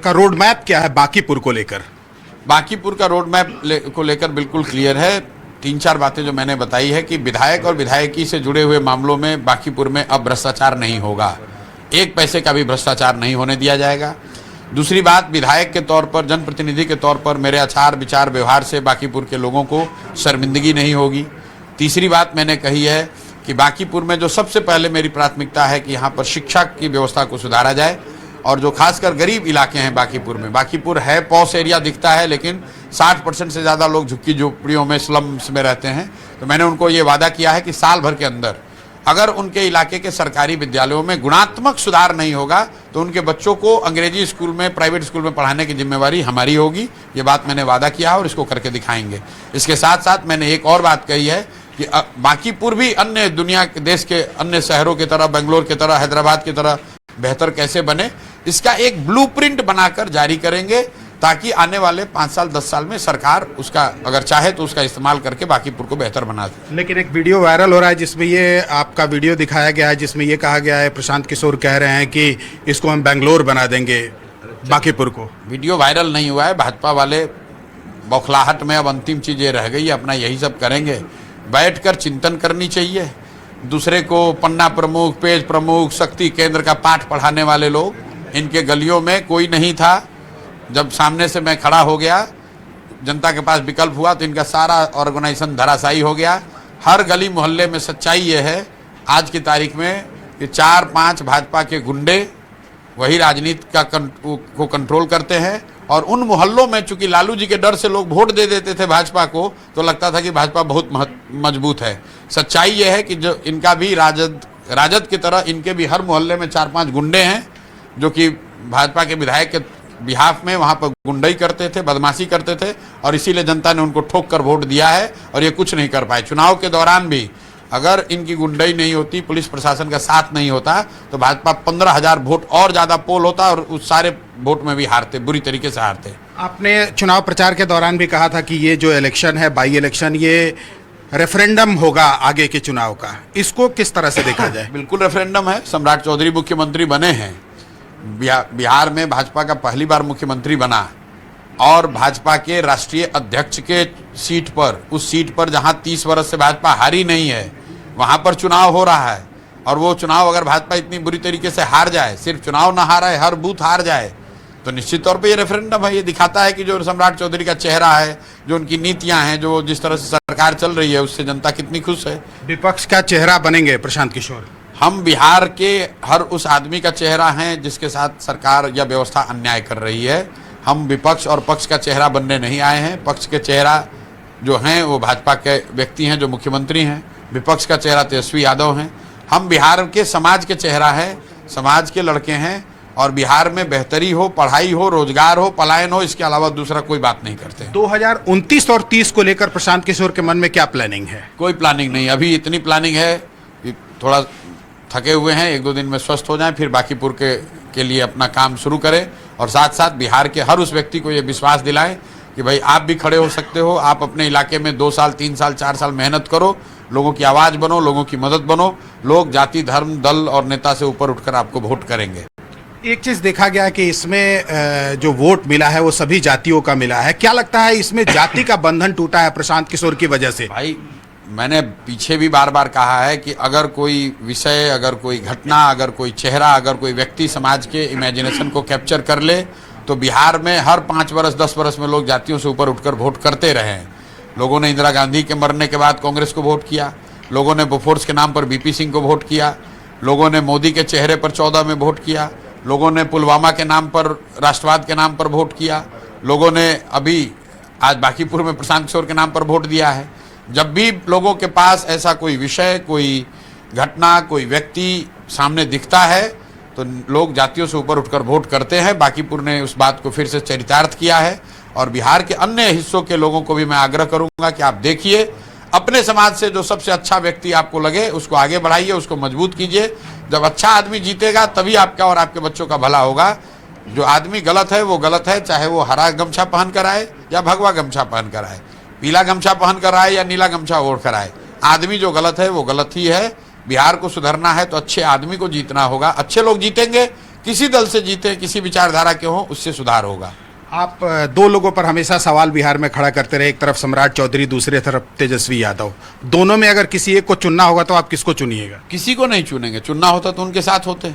का road map क्या है बांकीपुर को लेकर? बांकीपुर का रोड मैप को लेकर बिल्कुल क्लियर है। 3-4 बातें जो मैंने बताई है कि विधायक और विधायकी से जुड़े हुए मामलों में बांकीपुर में अब भ्रष्टाचार नहीं होगा, 1 पैसे का भी भ्रष्टाचार नहीं होने दिया जाएगा। दूसरी बात, विधायक के तौर पर, जनप्रतिनिधि के तौर पर मेरे आचार विचार व्यवहार से बांकीपुर के लोगों को शर्मिंदगी नहीं होगी। तीसरी बात मैंने कही है कि बांकीपुर में जो सबसे पहले मेरी प्राथमिकता है कि यहाँ पर शिक्षा की व्यवस्था को सुधारा जाए, और जो खासकर गरीब इलाके हैं बांकीपुर में, बांकीपुर है पॉश एरिया दिखता है, लेकिन 60% से ज़्यादा लोग झुग्गी झोपड़ियों में, स्लम्स में रहते हैं। तो मैंने उनको ये वादा किया है कि साल भर के अंदर अगर उनके इलाके के सरकारी विद्यालयों में गुणात्मक सुधार नहीं होगा तो उनके बच्चों को अंग्रेजी स्कूल में, प्राइवेट स्कूल में पढ़ाने की जिम्मेवारी हमारी होगी। ये बात मैंने वादा किया है और इसको करके दिखाएंगे। इसके साथ साथ मैंने एक और बात कही है कि बांकीपुर भी अन्य दुनिया के, देश के अन्य शहरों की तरह, बेंगलोर की तरह, हैदराबाद की तरह बेहतर कैसे बने, इसका एक ब्लूप्रिंट बनाकर जारी करेंगे, ताकि आने वाले 5 साल 10 साल में सरकार उसका अगर चाहे तो उसका इस्तेमाल करके बांकीपुर को बेहतर बना दे। लेकिन एक वीडियो वायरल हो रहा है जिसमें ये आपका वीडियो दिखाया गया है, जिसमें ये कहा गया है, प्रशांत किशोर कह रहे हैं कि इसको हम बेंगलोर बना देंगे बांकीपुर को। वीडियो वायरल नहीं हुआ है। भाजपा वाले बौखलाहट में अब अंतिम चीज़ ये रह गई, अपना यही सब करेंगे। बैठकर चिंतन करनी चाहिए। दूसरे को पन्ना प्रमुख, पेज प्रमुख, शक्ति केंद्र का पाठ पढ़ाने वाले लोग, इनके गलियों में कोई नहीं था। जब सामने से मैं खड़ा हो गया, जनता के पास विकल्प हुआ, तो इनका सारा ऑर्गेनाइजेशन धराशायी हो गया। हर गली मोहल्ले में सच्चाई ये है आज की तारीख में कि 4-5 भाजपा के गुंडे वही राजनीति को कंट्रोल करते हैं। और उन मोहल्लों में चूंकि लालू जी के डर से लोग वोट दे देते थे भाजपा को, तो लगता था कि भाजपा बहुत मजबूत है। सच्चाई ये है कि जो इनका भी राजद की तरह इनके भी हर मोहल्ले में 4-5 गुंडे हैं, जो कि भाजपा के विधायक के बिहाफ में वहाँ पर गुंडाई करते थे, बदमाशी करते थे, और इसीलिए जनता ने उनको ठोक कर वोट दिया है और ये कुछ नहीं कर पाए। चुनाव के दौरान भी अगर इनकी गुंडाई नहीं होती, पुलिस प्रशासन का साथ नहीं होता, तो भाजपा 15,000 वोट और ज़्यादा पोल होता और उस सारे वोट में भी हारते, बुरी तरीके से हारते। आपने चुनाव प्रचार के दौरान भी कहा था कि ये जो इलेक्शन है, बाई इलेक्शन, ये रेफरेंडम होगा आगे के चुनाव का। इसको किस तरह से देखा जाए? बिल्कुल रेफरेंडम है। सम्राट चौधरी मुख्यमंत्री बने हैं, बिहार में भाजपा का पहली बार मुख्यमंत्री बना, और भाजपा के राष्ट्रीय अध्यक्ष के सीट पर, उस सीट पर जहां 30 वर्ष से भाजपा हारी नहीं है, वहां पर चुनाव हो रहा है। और वो चुनाव अगर भाजपा इतनी बुरी तरीके से हार जाए, सिर्फ चुनाव ना हारा है, हर बूथ हार जाए, तो निश्चित तौर पे ये रेफरेंडम है। ये दिखाता है कि जो सम्राट चौधरी का चेहरा है, जो उनकी नीतियां हैं, जो जिस तरह से सरकार चल रही है, उससे जनता कितनी खुश है। विपक्ष का चेहरा बनेंगे प्रशांत किशोर? हम बिहार के हर उस आदमी का चेहरा हैं जिसके साथ सरकार या व्यवस्था अन्याय कर रही है। हम विपक्ष और पक्ष का चेहरा बनने नहीं आए हैं। पक्ष के चेहरा जो हैं वो भाजपा के व्यक्ति हैं जो मुख्यमंत्री हैं, विपक्ष का चेहरा तेजस्वी यादव हैं। हम बिहार के समाज के चेहरा हैं, समाज के लड़के हैं, और बिहार में बेहतरी हो, पढ़ाई हो, रोजगार हो, पलायन हो, इसके अलावा दूसरा कोई बात नहीं करते। 2029 और 30 को लेकर प्रशांत किशोर के मन में क्या प्लानिंग है? कोई प्लानिंग नहीं। अभी इतनी प्लानिंग है कि थोड़ा थके हुए हैं, 1-2 दिन में स्वस्थ हो जाएं, फिर बांकीपुर के लिए अपना काम शुरू करें, और साथ साथ बिहार के हर उस व्यक्ति को ये विश्वास दिलाएं कि भाई आप भी खड़े हो सकते हो। आप अपने इलाके में 2 साल, 3 साल, 4 साल मेहनत करो, लोगों की आवाज़ बनो, लोगों की मदद बनो। लोग जाति, धर्म, दल और नेता से ऊपर उठकर आपको वोट करेंगे। एक चीज़ देखा गया कि इसमें जो वोट मिला है वो सभी जातियों का मिला है। क्या लगता है इसमें जाति का बंधन टूटा है प्रशांत किशोर की वजह से? भाई, मैंने पीछे भी बार बार कहा है कि अगर कोई विषय, अगर कोई घटना, अगर कोई चेहरा, अगर कोई व्यक्ति समाज के इमेजिनेशन को कैप्चर कर ले, तो बिहार में हर 5 वर्ष 10 वर्ष में लोग जातियों से ऊपर उठकर वोट करते रहे हैं। लोगों ने इंदिरा गांधी के मरने के बाद कांग्रेस को वोट किया, लोगों ने बोफोर्स के नाम पर बीपी सिंह को वोट किया, लोगों ने मोदी के चेहरे पर 14 में वोट किया, लोगों ने पुलवामा के नाम पर, राष्ट्रवाद के नाम पर वोट किया, लोगों ने अभी आज बांकीपुर में प्रशांत किशोर के नाम पर वोट दिया है। जब भी लोगों के पास ऐसा कोई विषय, कोई घटना, कोई व्यक्ति सामने दिखता है, तो लोग जातियों से ऊपर उठकर वोट करते हैं। बांकीपुर ने उस बात को फिर से चरितार्थ किया है, और बिहार के अन्य हिस्सों के लोगों को भी मैं आग्रह करूंगा कि आप देखिए, अपने समाज से जो सबसे अच्छा व्यक्ति आपको लगे उसको आगे बढ़ाइए, उसको मजबूत कीजिए। जब अच्छा आदमी जीतेगा तभी आपका और आपके बच्चों का भला होगा। जो आदमी गलत है वो गलत है, चाहे वो हरा गमछा पहन कर आए या भगवा गमछा पहन कर आए, पीला गमछा पहन कर आए या नीला गमछा ओढ़ कर आए। आदमी जो गलत है वो गलत ही है। बिहार को सुधरना है तो अच्छे आदमी को जीतना होगा। अच्छे लोग जीतेंगे किसी दल से जीते, किसी विचारधारा के हों, उससे सुधार होगा। आप दो लोगों पर हमेशा सवाल बिहार में खड़ा करते रहे, एक तरफ सम्राट चौधरी, दूसरी तरफ तेजस्वी यादव। दोनों में अगर किसी एक को चुनना होगा तो आप किसको चुनिएगा? किसी को नहीं चुनेंगे, चुनना होता तो उनके साथ होते।